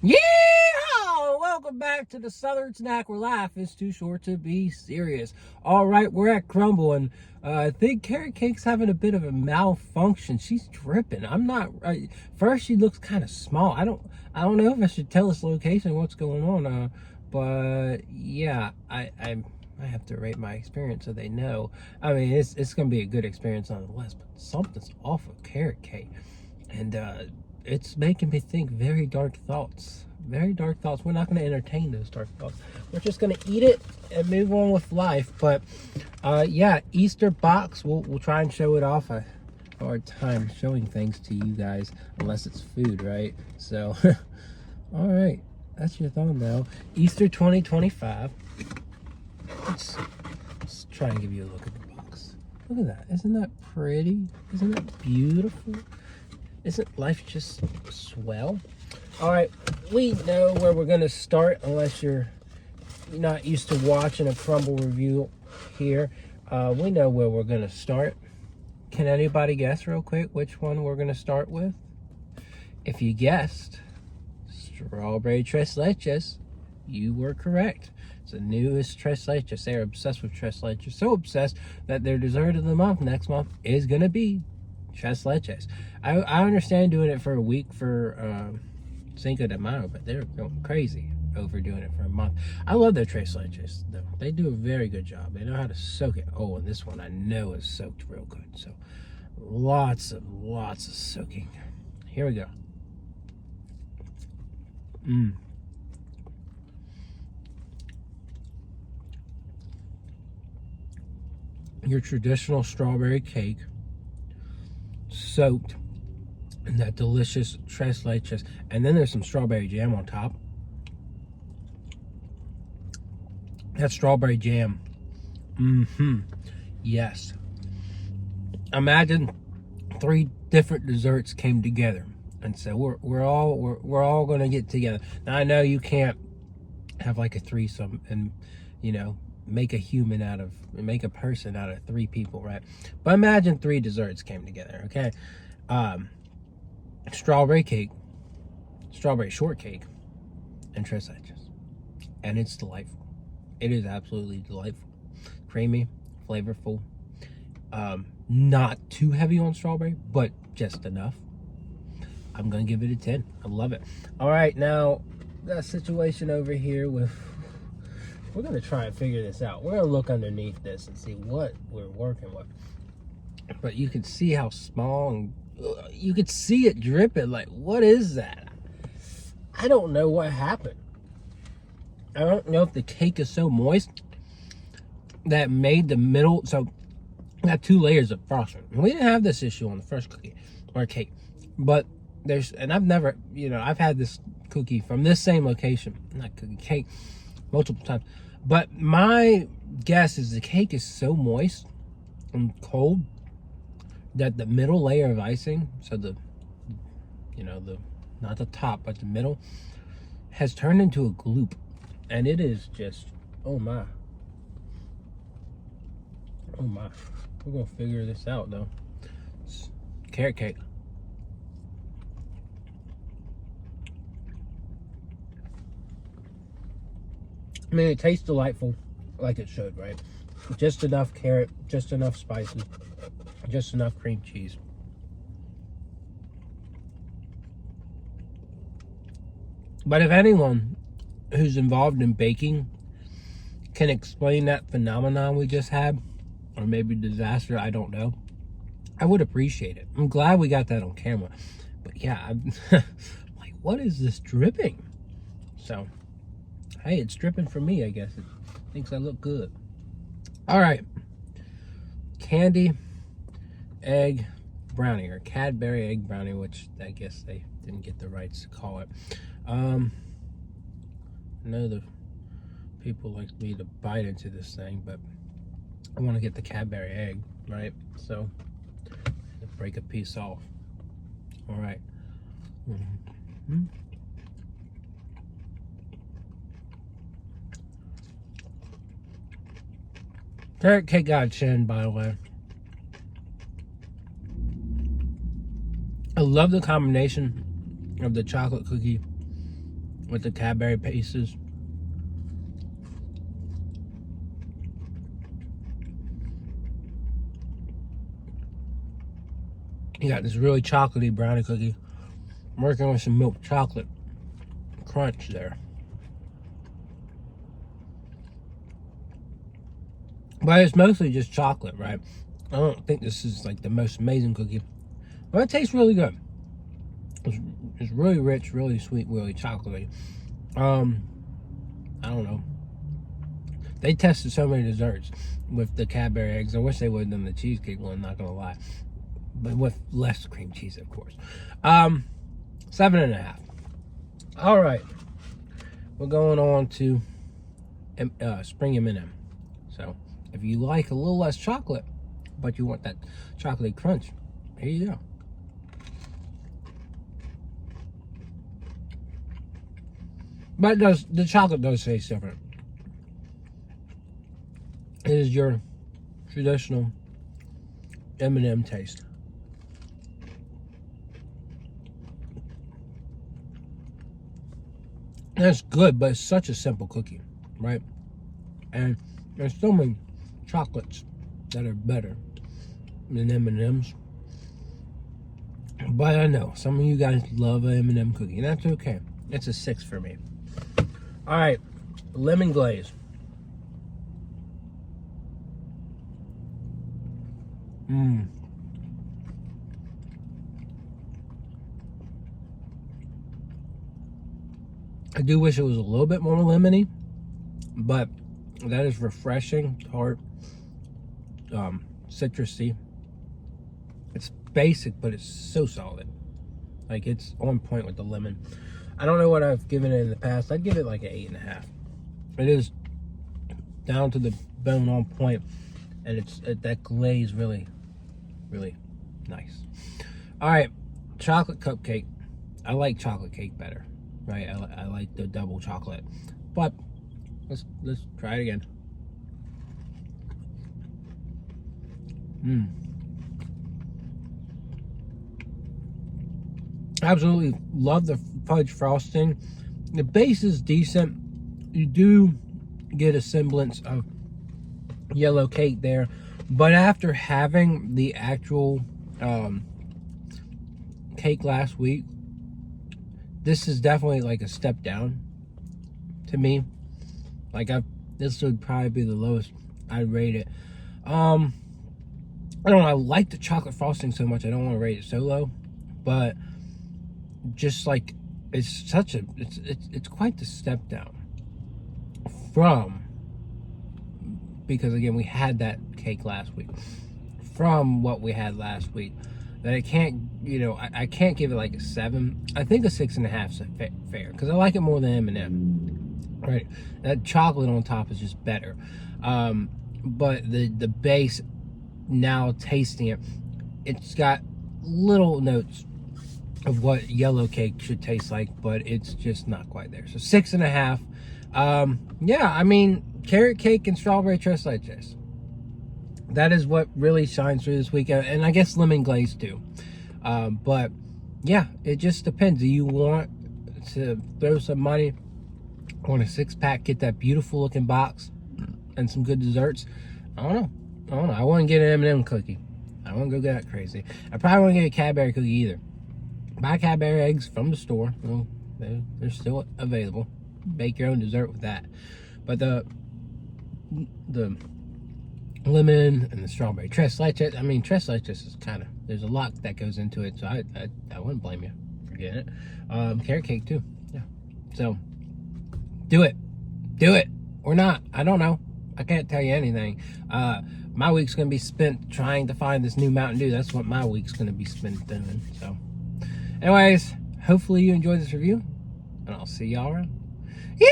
Yeah! Welcome back to the Southern Snack where life is too short to be serious. All right, we're at Crumbl, and I think Carrot Cake's having a bit of a malfunction. She's dripping. I'm not. First, she looks kind of small. I don't know if I should tell this location what's going on. But yeah, I have to rate my experience so they know. I mean, it's gonna be a good experience nonetheless. But something's off with Carrot Cake, and it's making me think very dark thoughts. Very dark thoughts. We're not going to entertain those dark thoughts. We're just going to eat it and move on with life. But yeah, Easter box. We'll try and show it off. I have a hard time showing things to you guys unless it's food, right? So, all right, that's your thumbnail. Easter 2025. Let's try and give you a look at the box. Look at that. Isn't that pretty? Isn't that beautiful? Isn't life just swell? All right, we know where we're going to start unless you're not used to watching a Crumbl review here. We know where we're going to start. Can anybody guess real quick which one we're going to start with? If you guessed strawberry tres leches, you were correct. It's the newest tres leches. They're obsessed with tres leches. So obsessed that their dessert of the month next month is going to be tres leches. I understand doing it for a week for Cinco de Mayo, but they're going crazy over doing it for a month. I love their tres leches, though. They do a very good job. They know how to soak it. Oh, and this one I know is soaked real good. So lots of soaking. Here we go. Your traditional strawberry cake soaked in that delicious tres leches, and then there's some strawberry jam on top. That strawberry jam, yes. Imagine 3 different desserts came together, and so we're all gonna get together. Now I know you can't have like a threesome and make a person out of 3 people, right? But imagine 3 desserts came together, okay? Strawberry cake, strawberry shortcake, and tres leches. And it's delightful. It is absolutely delightful. Creamy, flavorful. Not too heavy on strawberry, but just enough. I'm going to give it a 10. I love it. All right, now, that situation over here with... We're going to try and figure this out. We're going to look underneath this and see what we're working with. But you can see how small, and you could see it dripping. Like, what is that? I don't know what happened. I don't know if the cake is so moist that made the middle. So I got 2 layers of frosting. We didn't have this issue on the first cookie or cake, but and I've never, I've had this cookie from this same location, not cookie, cake, multiple times. But my guess is the cake is so moist and cold that the middle layer of icing, so the not the top, but the middle, has turned into a gloop. And it is just, oh my. Oh my. We're going to figure this out, though. It's carrot cake. I mean, it tastes delightful, like it should, right? Just enough carrot, just enough spices, just enough cream cheese. But if anyone who's involved in baking can explain that phenomenon we just had, or maybe disaster, I don't know, I would appreciate it. I'm glad we got that on camera. But yeah, I'm like, what is this dripping? So, hey, it's dripping for me, I guess. It thinks I look good. All right. Candy egg brownie, or Cadbury egg brownie, which I guess they didn't get the rights to call it. I know the people like me to bite into this thing, but I want to get the Cadbury egg, right? So, break a piece off. All right. Carrot cake got a chin, by the way. I love the combination of the chocolate cookie with the Cadbury pieces. You got this really chocolatey brownie cookie. I'm working with some milk chocolate crunch there. But it's mostly just chocolate, right? I don't think this is like the most amazing cookie. But it tastes really good. It's really rich, really sweet, really chocolatey. I don't know. They tested so many desserts with the Cadbury eggs. I wish they would have done the cheesecake one, not gonna lie. But with less cream cheese, of course. 7.5. All right. We're going on to spring M&M. So if you like a little less chocolate, but you want that chocolate crunch, here you go. But the chocolate does taste different. It is your traditional M&M taste. That's good, but it's such a simple cookie, right? And there's so many chocolates that are better than M&M's. But I know some of you guys love an M&M cookie, and that's okay. It's a 6 for me. All right, lemon glaze. I do wish it was a little bit more lemony, but that is refreshing, tart, citrusy. It's basic, but it's so solid. Like, it's on point with the lemon. I don't know what I've given it in the past. I'd give it like an 8.5. It is down to the bone, on point, and it's that glaze really, really nice. All right, chocolate cupcake. I like chocolate cake better, right? I like the double chocolate, but let's try it again. Absolutely love the fudge frosting. The base is decent. You do get a semblance of yellow cake there, but after having the actual cake last week, this is definitely like a step down to me. Like, this would probably be the lowest I'd rate it. I don't know, I like the chocolate frosting so much, I don't want to rate it so low, but just like, it's quite the step down from, because again, we had that cake last week, from what we had last week, that I can't, I can't give it like a 7. I think a 6.5 is fair, because I like it more than M&M, right? That chocolate on top is just better. But the base, now tasting it, it's got little notes of what yellow cake should taste like, but it's just not quite there. So 6.5. Yeah, I mean, carrot cake and strawberry tres leches. That is what really shines through this weekend, and I guess lemon glaze too. But yeah, it just depends. Do you want to throw some money on a 6-pack, get that beautiful looking box and some good desserts? I don't know. I wouldn't get an M&M cookie. I wouldn't go that crazy. I probably wouldn't get a Cadbury cookie either. Buy Cadbury eggs from the store. Well, they're still available. Make your own dessert with that. But the lemon and the strawberry tres leches, I mean, tres leches is kind of, there's a lot that goes into it, so I wouldn't blame you for getting it. Carrot cake too. Yeah. So do it or not. I don't know. I can't tell you anything. My week's gonna be spent trying to find this new Mountain Dew. That's what my week's gonna be spent doing. So anyways, hopefully you enjoyed this review, and I'll see y'all around. Yeah.